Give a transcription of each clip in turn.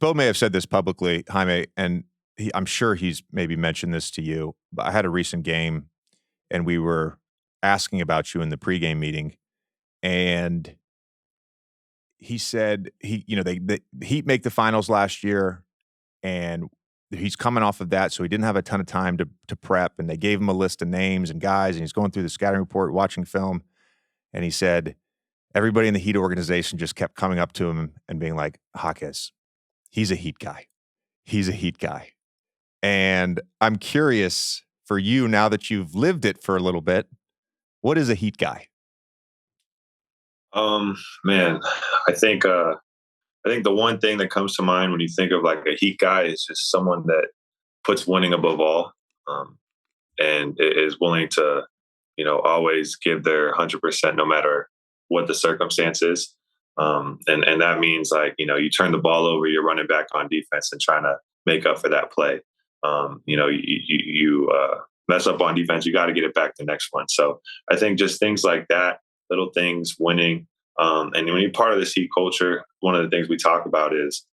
Spo may have said this publicly, Jaime, and I'm sure he's maybe mentioned this to you, but I had a recent game and we were asking about you in the pregame meeting, and he said the Heat make the finals last year, and he's coming off of that, so he didn't have a ton of time to prep, and they gave him a list of names and guys, and he's going through the scouting report, watching film, and he said everybody in the Heat organization just kept coming up to him and being like, Jaquez, he's a Heat guy. He's a Heat guy. And I'm curious for you, now that you've lived it for a little bit, what is a Heat guy? Man, I think the one thing that comes to mind when you think of like a Heat guy is just someone that puts winning above all, and is willing to, always give their 100% no matter what the circumstance is. And that means like, you turn the ball over, you're running back on defense and trying to make up for that play. You mess up on defense, you got to get it back the next one. So I think just things like that, little things, winning. And when you're part of this Heat culture, one of the things we talk about is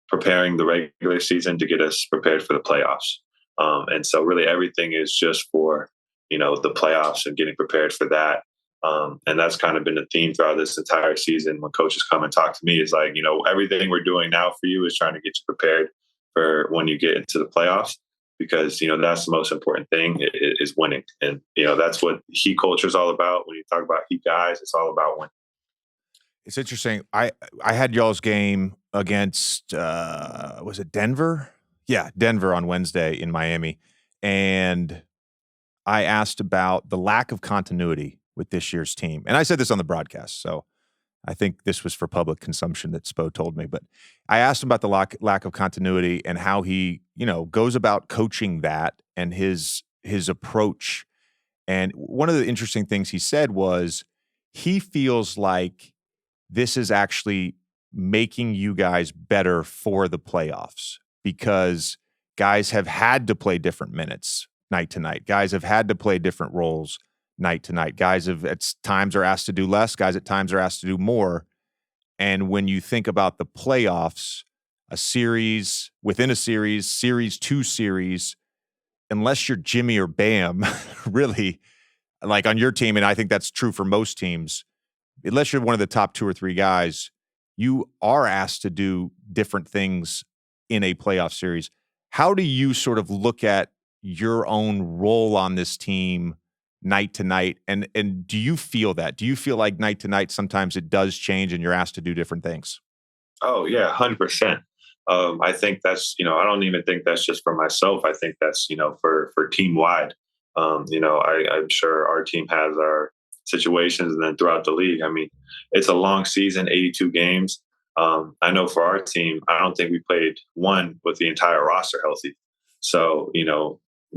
preparing the regular season to get us prepared for the playoffs. And so really everything is just for, the playoffs and getting prepared for that. And that's kind of been the theme throughout this entire season. When coaches come and talk to me, it's like, everything we're doing now for you is trying to get you prepared for when you get into the playoffs, because, that's the most important thing is winning. And, that's what Heat culture is all about. When you talk about Heat guys, it's all about winning. It's interesting. I had y'all's game against, was it Denver? Yeah, Denver on Wednesday in Miami. And I asked about the lack of continuity with this year's team. And I said this on the broadcast, so I think this was for public consumption that Spo told me. But I asked him about the lack of continuity and how he, goes about coaching that and his approach. And one of the interesting things he said was he feels like this is actually making you guys better for the playoffs, because guys have had to play different minutes night to night. Guys have had to play different roles night to night. Guys have at times are asked to do less. Guys at times are asked to do more. And when you think about the playoffs, a series within a series to series, unless you're Jimmy or Bam, really, like on your team, and I think that's true for most teams, unless you're one of the top two or three guys, you are asked to do different things in a playoff series. How do you sort of look at your own role on this team night to night? And do you feel that? Do you feel like night to night sometimes it does change and you're asked to do different things? Oh, yeah, 100%. I think that's, I don't even think that's just for myself. I think that's, for team wide. I'm sure our team has our situations, and then throughout the league. I mean, it's a long season, 82 games. I know for our team, I don't think we played one with the entire roster healthy. So,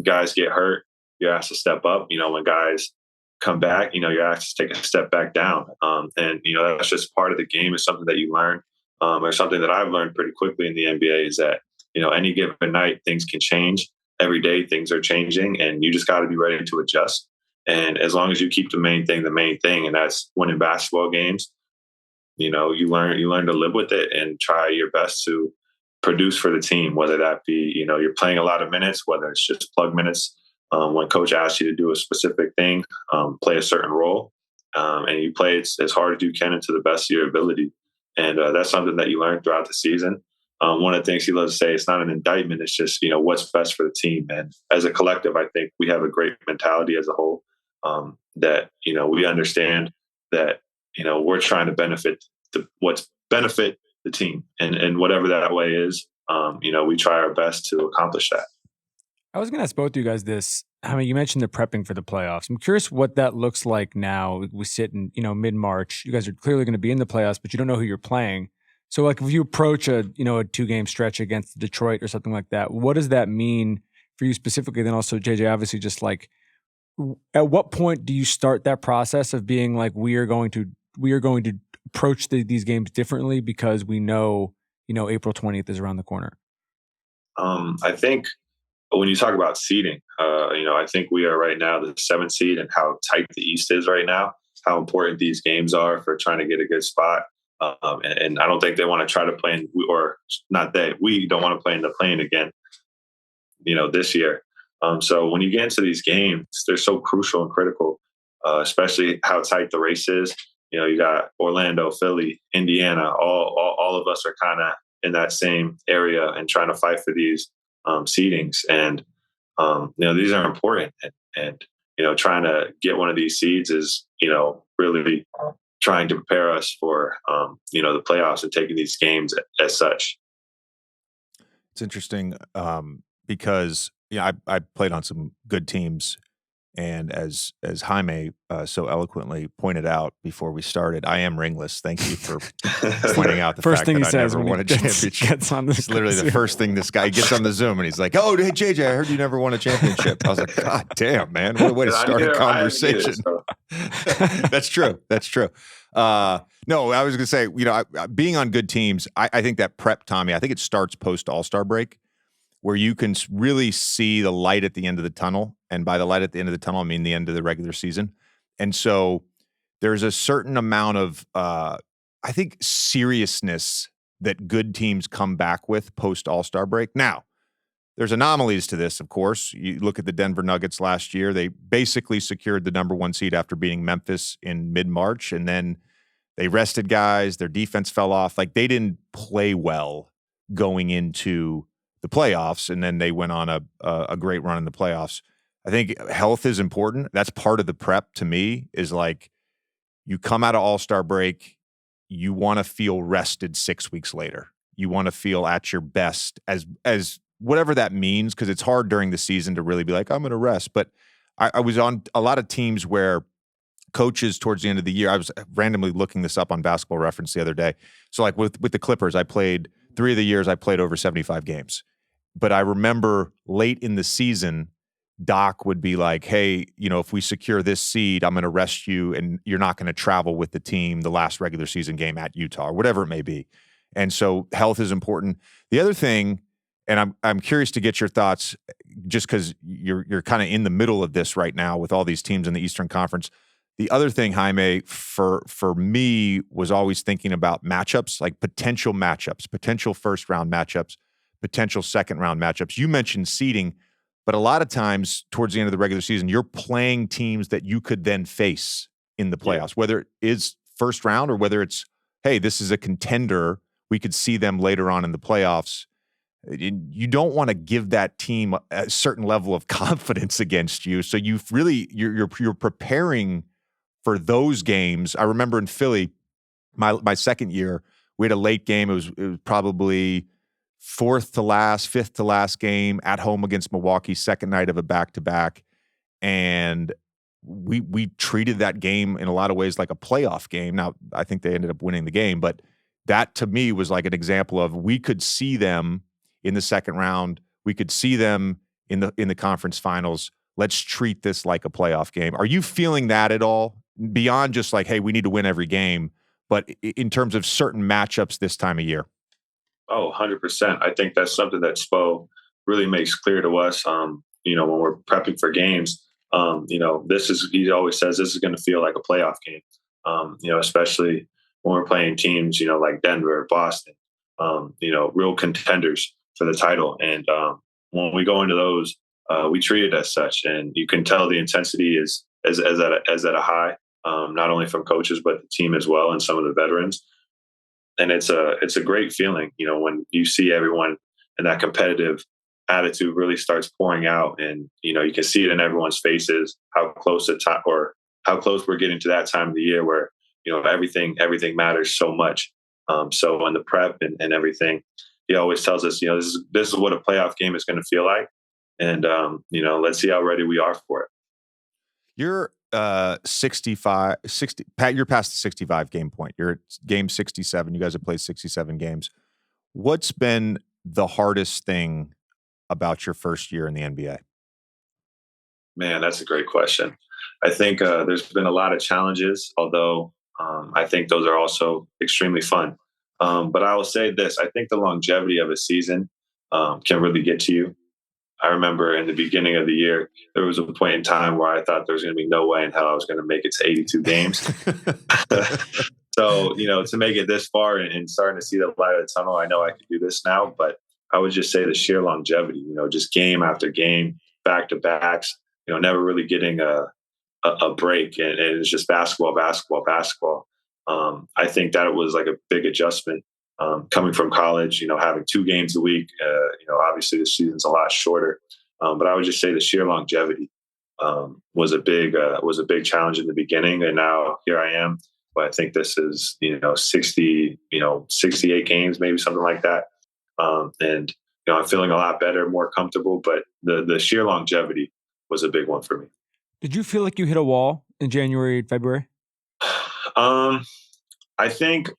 guys get hurt, you're asked to step up. When guys come back, you're asked to take a step back down. And that's just part of the game. It's something that you learn, or something that I've learned pretty quickly in the NBA is that, any given night, things can change. Every day, things are changing, and you just got to be ready to adjust. And as long as you keep the main thing, and that's winning basketball games, you learn to live with it and try your best to produce for the team, whether that be, you're playing a lot of minutes, whether it's just plug minutes. When coach asks you to do a specific thing, play a certain role, and you play it as hard as you can and to the best of your ability. And that's something that you learn throughout the season. One of the things he loves to say, it's not an indictment. It's just, what's best for the team. And as a collective, I think we have a great mentality as a whole, that, we understand that, we're trying to benefit the team, and whatever that way is, we try our best to accomplish that. I was going to ask both of you guys this. I mean, you mentioned the prepping for the playoffs. I'm curious what that looks like now. We sit in, mid-March. You guys are clearly going to be in the playoffs, but you don't know who you're playing. So, like, if you approach a 2-game stretch against Detroit or something like that, what does that mean for you specifically? Then also, JJ, obviously, just like, at what point do you start that process of being like, we are going to approach these games differently because we know, April 20th is around the corner? I think when you talk about seeding, I think we are right now the 7th seed, and how tight the East is right now, how important these games are for trying to get a good spot. And I don't think they want to try to play in, or not they, we don't want to play in the plane again, this year. So when you get into these games, they're so crucial and critical, especially how tight the race is. You got Orlando, Philly, Indiana, all of us are kind of in that same area and trying to fight for these seedings. And, these are important. And trying to get one of these seeds is, really trying to prepare us for, the playoffs and taking these games as such. It's interesting because I played on some good teams, and as Jaime so eloquently pointed out before we started, I am ringless. Thank you for pointing out the First fact thing that he I says never when won he a championship. gets on this It's literally the first thing this guy gets on the Zoom, and he's like, "Oh, hey JJ, I heard you never won a championship." I was like, "God damn, man, what a way to start a conversation." That's true. That's true. No, I was going to say, being on good teams, I think that prep, Tommy, I think it starts post All-Star break, where you can really see the light at the end of the tunnel. And by the light at the end of the tunnel, I mean the end of the regular season. And so there's a certain amount of, I think, seriousness that good teams come back with post All-Star break. Now, there's anomalies to this, of course. You look at the Denver Nuggets last year. They basically secured the number 1 seed after beating Memphis in mid-March, and then they rested guys. Their defense fell off. Like, they didn't play well going into the playoffs, and then they went on a great run in the playoffs. I think health is important. That's part of the prep to me, is like, you come out of All-Star break, you want to feel rested 6 weeks later. You want to feel at your best as whatever that means, because it's hard during the season to really be like, I'm going to rest. But I was on a lot of teams where coaches towards the end of the year, I was randomly looking this up on Basketball Reference the other day. So like with the Clippers, I played 3 of the years, I played over 75 games. But I remember late in the season, Doc would be like, hey, if we secure this seed, I'm going to rest you, and you're not going to travel with the team the last regular season game at Utah, or whatever it may be. And so health is important. The other thing, and I'm curious to get your thoughts, just because you're kind of in the middle of this right now with all these teams in the Eastern Conference. The other thing, Jaime, for me, was always thinking about matchups, like potential matchups, potential first-round matchups, potential second-round matchups. You mentioned seeding, but a lot of times towards the end of the regular season, you're playing teams that you could then face in the playoffs, whether it is first round or whether it's, hey, this is a contender. We could see them later on in the playoffs. You don't want to give that team a certain level of confidence against you. So you're preparing for those games. I remember in Philly, my second year, we had a late game. It was probably fifth to last game at home against Milwaukee, second night of a back-to-back. And we treated that game in a lot of ways like a playoff game. Now, I think they ended up winning the game, but that to me was like an example of, we could see them in the second round. We could see them in the conference finals. Let's treat this like a playoff game. Are you feeling that at all? Beyond just like, hey, we need to win every game, but in terms of certain matchups this time of year? Oh, 100%. I think that's something that Spo really makes clear to us, when we're prepping for games. He always says this is going to feel like a playoff game, especially when we're playing teams, like Denver, Boston, real contenders for the title. And when we go into those, we treat it as such. And you can tell the intensity is at a high, not only from coaches, but the team as well, and some of the veterans. And it's a great feeling, when you see everyone and that competitive attitude really starts pouring out, and you can see it in everyone's faces how close how close we're getting to that time of the year where everything matters so much. So on the prep and everything, he always tells us, this is what a playoff game is going to feel like, and let's see how ready we are for it. You're 65, 60, Pat, you're past the 65 game point. You're at game 67. You guys have played 67 games. What's been the hardest thing about your first year in the NBA? Man, that's a great question. I think there's been a lot of challenges, although I think those are also extremely fun. But I will say this, I think the longevity of a season can really get to you. I remember in the beginning of the year, there was a point in time where I thought there was going to be no way in hell I was going to make it to 82 games. So, to make it this far and starting to see the light of the tunnel, I know I can do this now, but I would just say the sheer longevity, just game after game, back to backs, never really getting a break. And it's just basketball, basketball, basketball. I think that was like a big adjustment coming from college, having 2 games a week. Obviously the season's a lot shorter, but I would just say the sheer longevity was a big challenge in the beginning, and now here I am. But I think this is 60, 68 games, maybe something like that, and I'm feeling a lot better, more comfortable. But the sheer longevity was a big one for me. Did you feel like you hit a wall in January, February? I think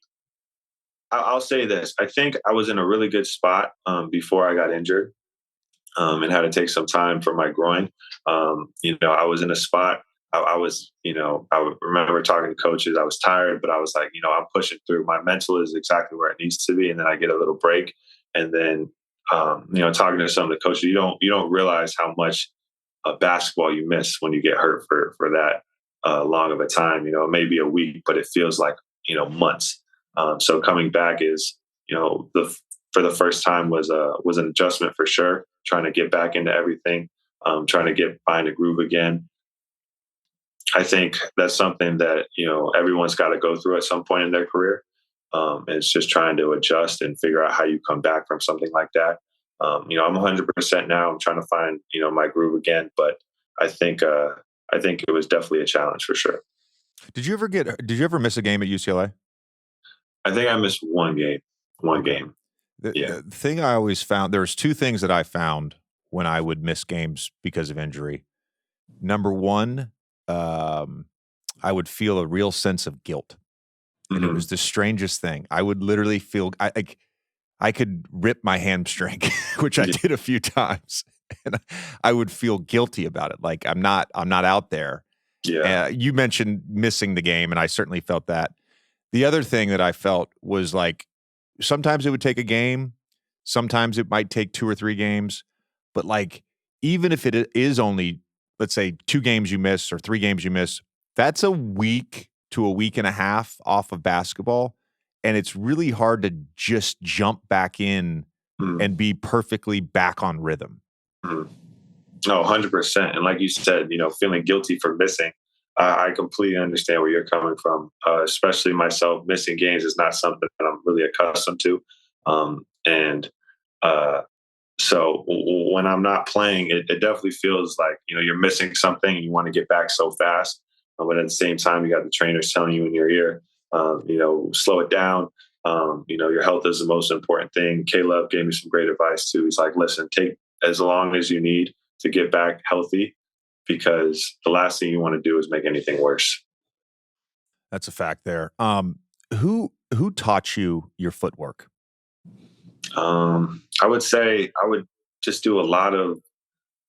I'll say this. I think I was in a really good spot before I got injured and had to take some time for my groin. I was in a spot. I was, I remember talking to coaches. I was tired, but I was like, I'm pushing through. My mental is exactly where it needs to be, and then I get a little break. And then, talking to some of the coaches, you don't realize how much basketball you miss when you get hurt for that long of a time. It may be a week, but it feels like months. So coming back is for the first time was an adjustment for sure. Trying to get back into everything, trying to find a groove again. I think that's something that everyone's got to go through at some point in their career. It's just trying to adjust and figure out how you come back from something like that. I'm 100% now. I'm trying to find my groove again, but I think it was definitely a challenge for sure. Did you ever miss a game at UCLA? I think I missed one game. Game. The thing I always found, there's 2 things that I found when I would miss games because of injury. Number one, I would feel a real sense of guilt. And it was the strangest thing. I would literally feel I could rip my hamstring, which I did a few times, and I would feel guilty about it. Like I'm not out there. Yeah. You mentioned missing the game, and I certainly felt that. The other thing that I felt was like sometimes it would take a game, sometimes it might take 2 or 3 games, but like even if it is only, let's say 2 games you miss or 3 games you miss, that's a week to a week and a half off of basketball. And it's really hard to just jump back in and be perfectly back on rhythm. No, 100%. And like you said, feeling guilty for missing. I completely understand where you're coming from. Especially myself, missing games is not something that I'm really accustomed to. So when I'm not playing, it definitely feels like, you're missing something and you want to get back so fast. But at the same time, you got the trainers telling you in your ear, slow it down. Your health is the most important thing. Caleb gave me some great advice too. He's like, listen, take as long as you need to get back healthy, because the last thing you want to do is make anything worse. That's a fact there. Who taught you your footwork? I would say I would just do a lot of,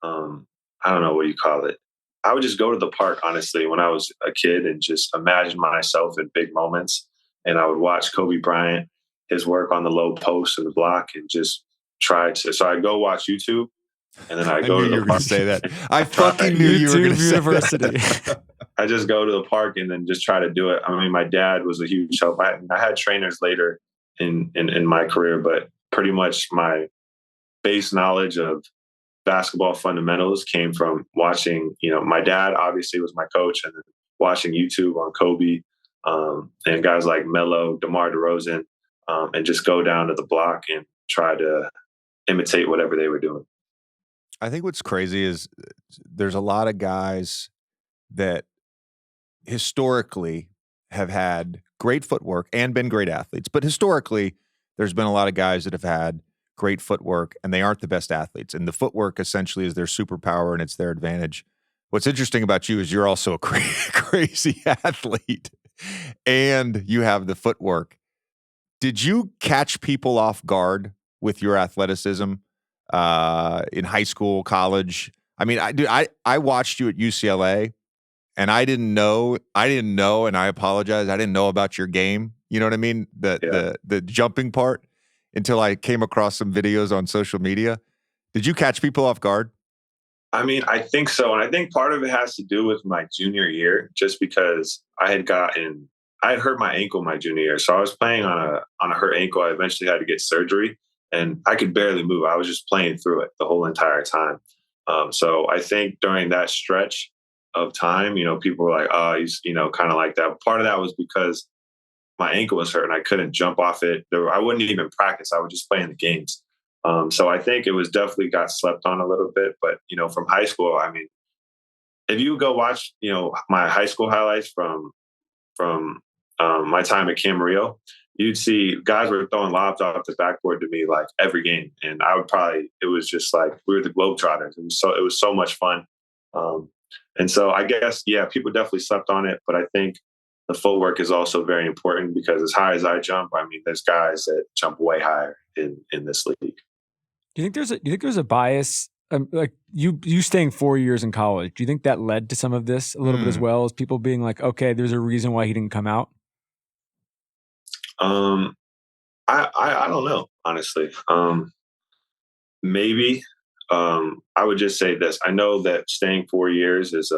I don't know what you call it. I would just go to the park, honestly, when I was a kid and just imagine myself in big moments. And I would watch Kobe Bryant, his work on the low post and the block, and just so I go watch YouTube, and then I go to the park. Say that. I fucking knew you were going to say University. I just go to the park and then just try to do it. I mean, my dad was a huge help. I had trainers later in my career, but pretty much my base knowledge of basketball fundamentals came from watching, my dad obviously was my coach, and then watching YouTube on Kobe and guys like Melo, DeMar DeRozan, and just go down to the block and try to imitate whatever they were doing. I think what's crazy is there's a lot of guys that historically have had great footwork and been great athletes, but historically there's been a lot of guys that have had great footwork and they aren't the best athletes. And the footwork essentially is their superpower and it's their advantage. What's interesting about you is you're also a crazy athlete and you have the footwork. Did you catch people off guard with your athleticism in high school, college? I mean, I watched you at UCLA and I didn't know, and I apologize, I didn't know about your game. You know what I mean? The jumping part until I came across some videos on social media. Did you catch people off guard? I mean, I think so. And I think part of it has to do with my junior year, just because I I had hurt my ankle my junior year, so I was playing on a hurt ankle. I eventually had to get surgery, and I could barely move. I was just playing through it the whole entire time. So I think during that stretch of time, people were like, "Oh, he's kind of like that." Part of that was because my ankle was hurt and I couldn't jump off it. I wouldn't even practice. I would just play in the games. So I think it was definitely got slept on a little bit. But from high school, I mean, if you go watch, my high school highlights from my time at Camarillo, you'd see guys were throwing lobs off the backboard to me like every game, and it was just like we were the Globetrotters. It was so much fun. And so I guess, yeah, people definitely slept on it, but I think the footwork is also very important because as high as I jump, I mean, there's guys that jump way higher in this league. Do you think there's a bias? Like you staying 4 years in college, do you think that led to some of this a little bit as well, as people being like, okay, there's a reason why he didn't come out? I don't know, honestly. Maybe. I would just say this. I know that staying 4 years is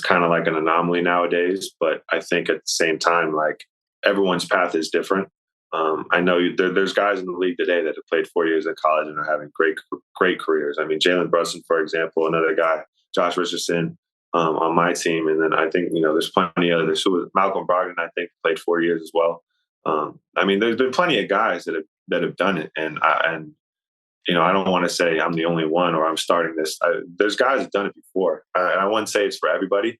kind of like an anomaly nowadays, but I think at the same time, like everyone's path is different. I know there's guys in the league today that have played 4 years in college and are having great careers. I mean, Jalen Brunson, for example, another guy, Josh Richardson on my team. And then I think, there's plenty of others. So Malcolm Brogdon, I think, played 4 years as well. I mean, there's been plenty of guys that have done it. And I don't want to say I'm the only one or I'm starting this. There's guys who've done it before. And I wouldn't say it's for everybody.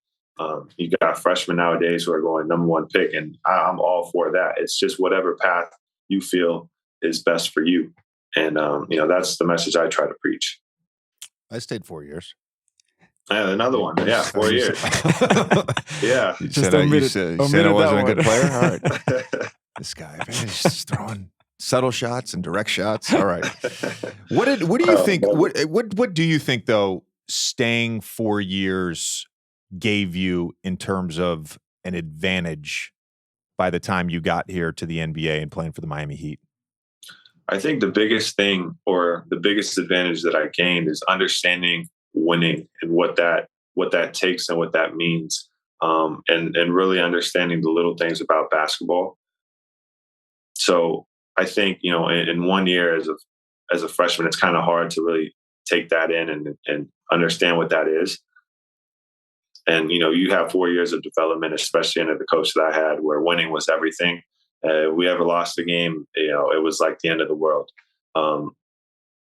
You got freshmen nowadays who are going number one pick, and I'm all for that. It's just whatever path you feel is best for you. And, that's the message I try to preach. I stayed 4 years. Another one. Yeah, 4 years. Yeah. You said I wasn't a good player? All right. This guy, man, he's just throwing subtle shots and direct shots. All right. What do you think? What do you think, though, staying 4 years gave you in terms of an advantage by the time you got here to the NBA and playing for the Miami Heat? I think the biggest thing or the biggest advantage that I gained is understanding winning and what that takes and what that means. And really understanding the little things about basketball. So I think, in 1 year as a freshman, it's kind of hard to really take that in and understand what that is. And, you have 4 years of development, especially under the coach that I had, where winning was everything. If we ever lost the game, it was like the end of the world.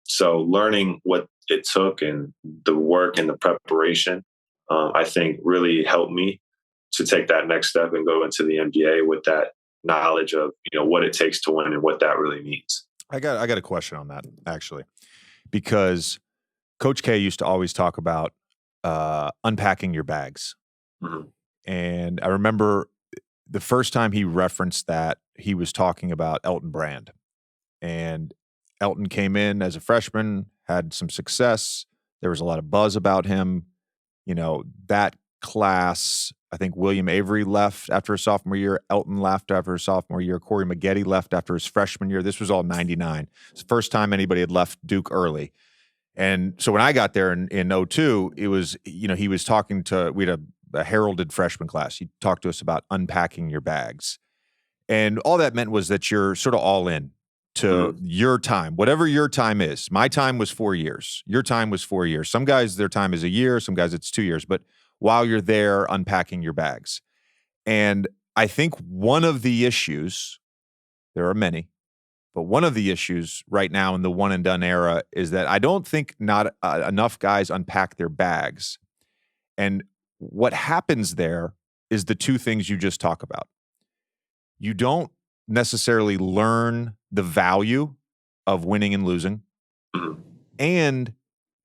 So learning what it took and the work and the preparation, I think really helped me to take that next step and go into the NBA with that knowledge of, what it takes to win and what that really means. I got a question on that, actually, because Coach K used to always talk about unpacking your bags. Mm-hmm. And I remember the first time he referenced that, he was talking about Elton Brand. And Elton came in as a freshman, had some success. There was a lot of buzz about him. That class, I think William Avery left after his sophomore year. Elton left after his sophomore year. Corey Maggette left after his freshman year. This was all 99. It's the first time anybody had left Duke early. And so when I got there in 2002, it was, he was talking to, we had a heralded freshman class. He talked to us about unpacking your bags. And all that meant was that you're sort of all in to your time, whatever your time is. My time was 4 years. Your time was 4 years. Some guys, their time is a year. Some guys, it's 2 years. But while you're there, unpacking your bags. And I think one of the issues, there are many, but one of the issues right now in the one and done era is that I don't think not enough guys unpack their bags. And what happens there is the two things you just talk about. You don't necessarily learn the value of winning and losing. And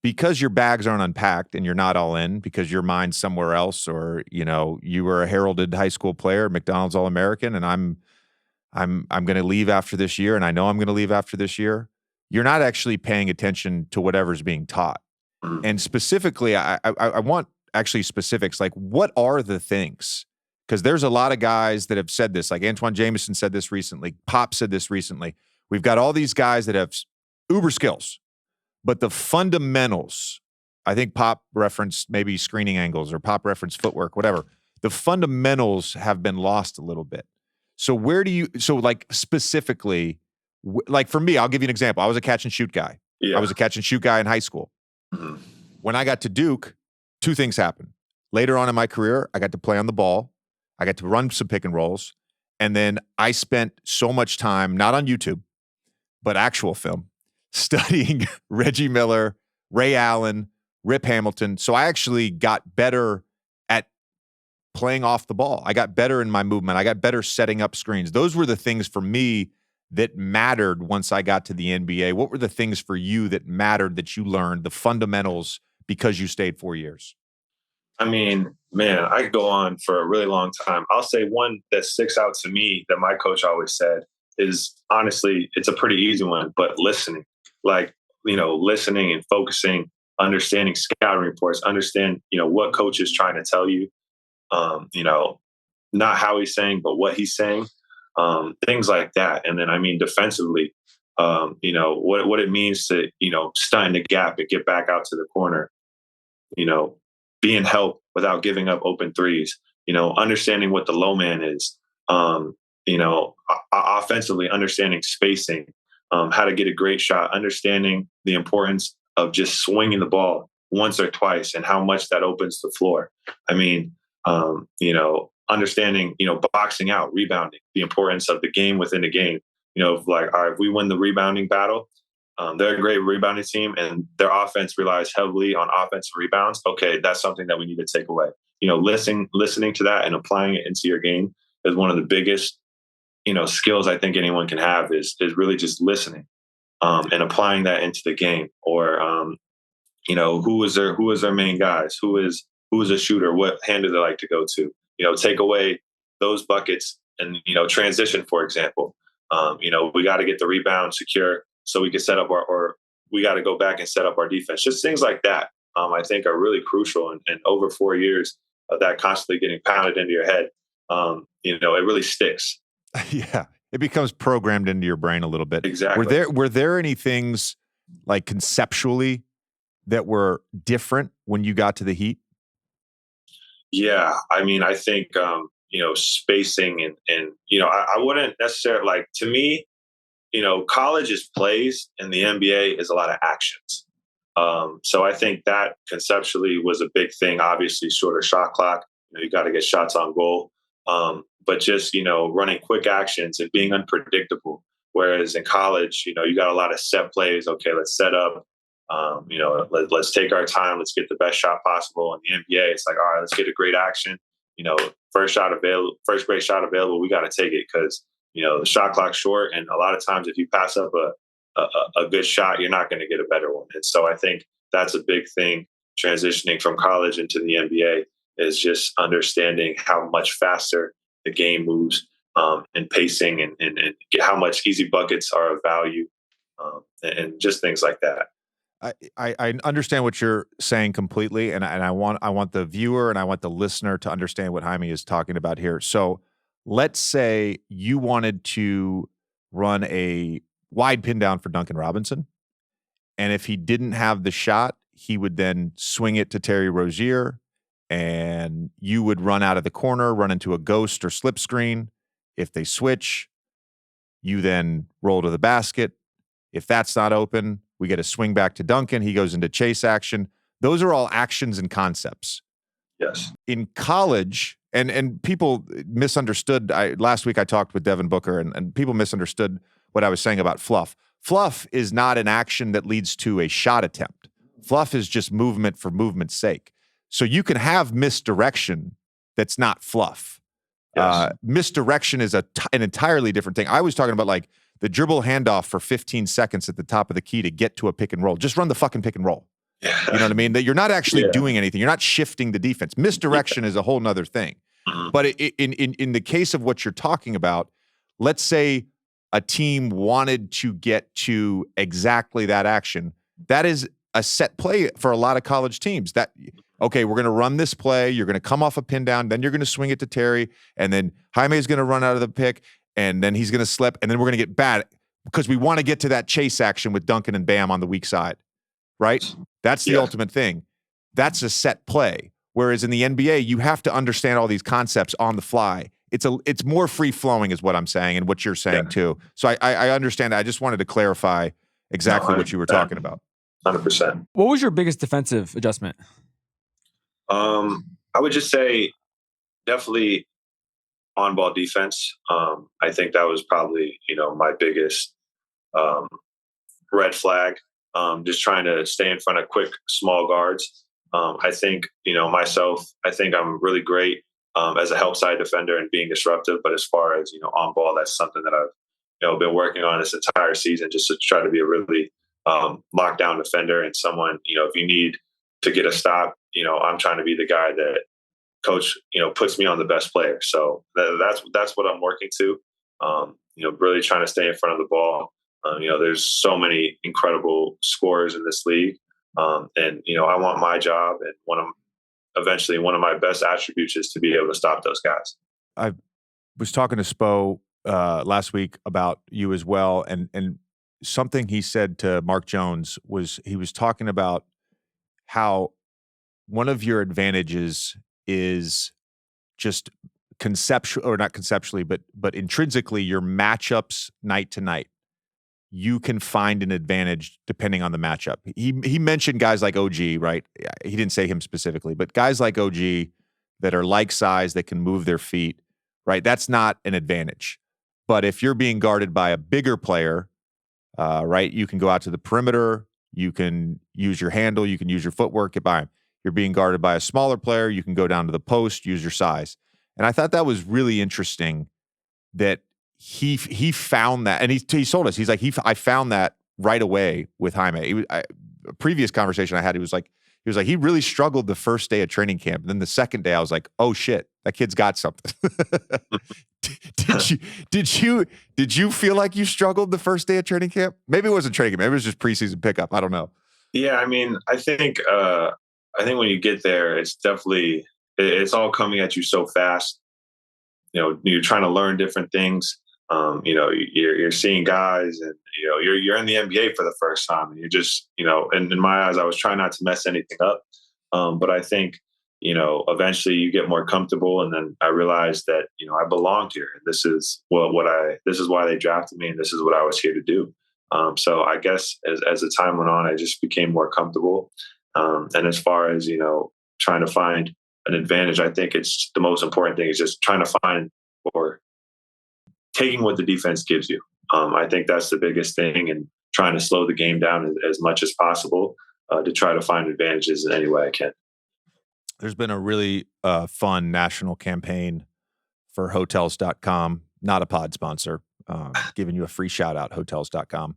because your bags aren't unpacked and you're not all in because your mind's somewhere else, or, you were a heralded high school player, McDonald's All-American, and I'm going to leave after this year, and I know I'm going to leave after this year. You're not actually paying attention to whatever's being taught. And specifically, I want actually specifics, like what are the things? Because there's a lot of guys that have said this, like Antoine Jameson said this recently. Pop said this recently. We've got all these guys that have uber skills, but the fundamentals, I think Pop referenced maybe screening angles or Pop referenced footwork, whatever. the fundamentals have been lost a little bit. So like specifically, like for me, I'll give you an example. I was a catch and shoot guy. Yeah. I was a catch and shoot guy in high school. Mhm. When I got to Duke, two things happened. Later on in my career, I got to play on the ball. I got to run some pick and rolls. And then I spent so much time, not on YouTube, but actual film, studying Reggie Miller, Ray Allen, Rip Hamilton. So I actually got better at playing off the ball. I got better in my movement. I got better setting up screens. Those were the things for me that mattered once I got to the NBA. What were the things for you that mattered that you learned, the fundamentals, because you stayed 4 years? I mean, man, I could go on for a really long time. I'll say one that sticks out to me that my coach always said is, honestly, it's a pretty easy one, but listening. Like, listening and focusing, understanding scouting reports, understand, what coach is trying to tell you, not how he's saying, but what he's saying, things like that. And then, I mean, defensively, what it means to, stunt in the gap and get back out to the corner, being helped without giving up open threes, understanding what the low man is, offensively understanding spacing, how to get a great shot, understanding the importance of just swinging the ball once or twice and how much that opens the floor. I mean, understanding, boxing out, rebounding, the importance of the game within the game. Like, all right, if we win the rebounding battle, they're a great rebounding team, and their offense relies heavily on offensive rebounds. Okay, that's something that we need to take away. Listening to that and applying it into your game is one of the biggest, skills I think anyone can have is really just listening, and applying that into the game. Or, who is their main guys? Who is a shooter? What hand do they like to go to? Take away those buckets and, transition, for example. We got to get the rebound secure so we can set up or we got to go back and set up our defense. Just things like that, I think are really crucial. And over 4 years of that constantly getting pounded into your head, it really sticks. Yeah. It becomes programmed into your brain a little bit. Exactly. Were there any things like conceptually that were different when you got to the Heat? Yeah. I mean, I think, spacing and I wouldn't necessarily, like, to me, college is plays and the NBA is a lot of actions. So I think that conceptually was a big thing. Obviously, shorter shot clock, you got to get shots on goal. But just, running quick actions and being unpredictable. Whereas in college, you got a lot of set plays. Okay, let's set up. Let's take our time. Let's get the best shot possible. In the NBA, it's like, all right, let's get a great action. First great shot available. We got to take it because the shot clock's short, and a lot of times if you pass up a good shot, you're not going to get a better one. And so I think that's a big thing transitioning from college into the NBA is just understanding how much faster the game moves, and pacing and how much easy buckets are of value, and just things like that. I understand what you're saying completely, and I want the viewer and I want the listener to understand what Jaime is talking about here. So let's say you wanted to run a wide pin down for Duncan Robinson, and if he didn't have the shot, he would then swing it to Terry Rozier, and you would run out of the corner, run into a ghost or slip screen. If they switch, you then roll to the basket. If that's not open, we get a swing back to Duncan. He goes into chase action. Those are all actions and concepts. Yes. In college, and people misunderstood. Last week I talked with Devin Booker, and people misunderstood what I was saying about fluff. Fluff is not an action that leads to a shot attempt. Fluff is just movement for movement's sake. So you can have misdirection that's not fluff. Yes. Misdirection is an entirely different thing. I was talking about like the dribble handoff for 15 seconds at the top of the key to get to a pick and roll. Just run the fucking pick and roll. You know what I mean? That you're not actually doing anything. You're not shifting the defense. Misdirection is a whole nother thing. Mhm. But in the case of what you're talking about, let's say a team wanted to get to exactly that action. That is a set play for a lot of college teams. That, okay, we're going to run this play. You're going to come off a pin down. Then you're going to swing it to Terry. And then Jaime is going to run out of the pick. And then he's going to slip. And then we're going to get bad because we want to get to that chase action with Duncan and Bam on the weak side. Right? That's the ultimate thing. That's a set play. Whereas in the NBA, you have to understand all these concepts on the fly. It's more free flowing, is what I'm saying, and what you're saying too. So I understand. I just wanted to clarify exactly what you were talking about. 100%. What was your biggest defensive adjustment? I would just say definitely on-ball defense. I think that was probably, my biggest red flag. Just trying to stay in front of quick, small guards. I think, myself, I think I'm really great as a help side defender and being disruptive. But as far as, on ball, that's something that I've, been working on this entire season, just to try to be a really lockdown defender and someone, if you need to get a stop, I'm trying to be the guy that coach, puts me on the best player. So that's what I'm working to, really trying to stay in front of the ball. There's so many incredible scorers in this league. And, I want my job, and eventually one of my best attributes is to be able to stop those guys. I was talking to Spo last week about you as well. And something he said to Mark Jones was, he was talking about how one of your advantages is just conceptual, or not conceptually, but intrinsically, your matchups night to night. You can find an advantage depending on the matchup. He mentioned guys like OG, right? He didn't say him specifically, but guys like OG that are like size, that can move their feet, right? That's not an advantage. But if you're being guarded by a bigger player, right, you can go out to the perimeter, you can use your handle, you can use your footwork, get by him. You're being guarded by a smaller player, you can go down to the post, use your size. And I thought that was really interesting that he found that, and he told us, he's like, I found that right away with Jaime. A previous conversation I had, he was like, he really struggled the first day of training camp. And then the second day I was like, oh shit, that kid's got something. Did you feel like you struggled the first day of training camp? Maybe it wasn't training camp, maybe it was just preseason pickup. I don't know. Yeah. I mean, I think when you get there, it's definitely, it's all coming at you so fast. You're trying to learn different things. You're seeing guys, and you're in the NBA for the first time, and you're just, and in my eyes, I was trying not to mess anything up. But I think, eventually you get more comfortable, and then I realized that, I belonged here, and this is this is why they drafted me, and this is what I was here to do. So I guess as the time went on, I just became more comfortable. And as far as, trying to find an advantage, I think it's the most important thing is just trying to find, or taking what the defense gives you. I think that's the biggest thing, and trying to slow the game down as much as possible to try to find advantages in any way I can. There's been a really fun national campaign for Hotels.com, not a pod sponsor, giving you a free shout out, Hotels.com.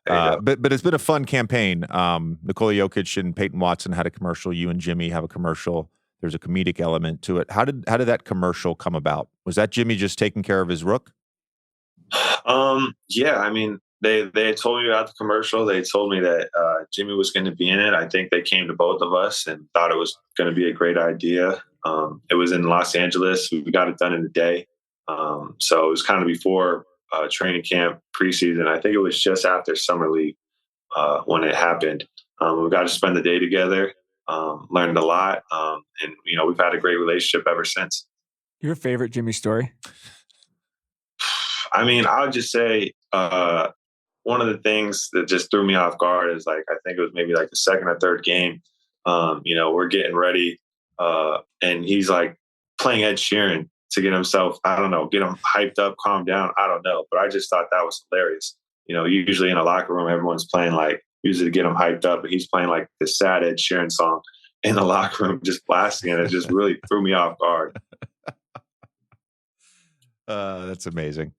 But it's been a fun campaign. Nikola Jokic and Peyton Watson had a commercial. You and Jimmy have a commercial. There's a comedic element to it. How did that commercial come about? Was that Jimmy just taking care of his rook? Yeah, I mean, they had told me about the commercial. They told me that Jimmy was going to be in it. I think they came to both of us and thought it was going to be a great idea. It was in Los Angeles. We got it done in a day. So it was kind of before training camp, preseason. I think it was just after Summer League when it happened. We got to spend the day together, learned a lot. And, we've had a great relationship ever since. Your favorite Jimmy story? I mean, I would just say one of the things that just threw me off guard is, like, I think it was maybe like the second or third game. We're getting ready, and he's like playing Ed Sheeran to get himself, I don't know, get him hyped up, calm down. I don't know, but I just thought that was hilarious. Usually in a locker room, everyone's playing like music to get him hyped up, but he's playing like the sad Ed Sheeran song in the locker room, just blasting it. It just really threw me off guard. That's amazing.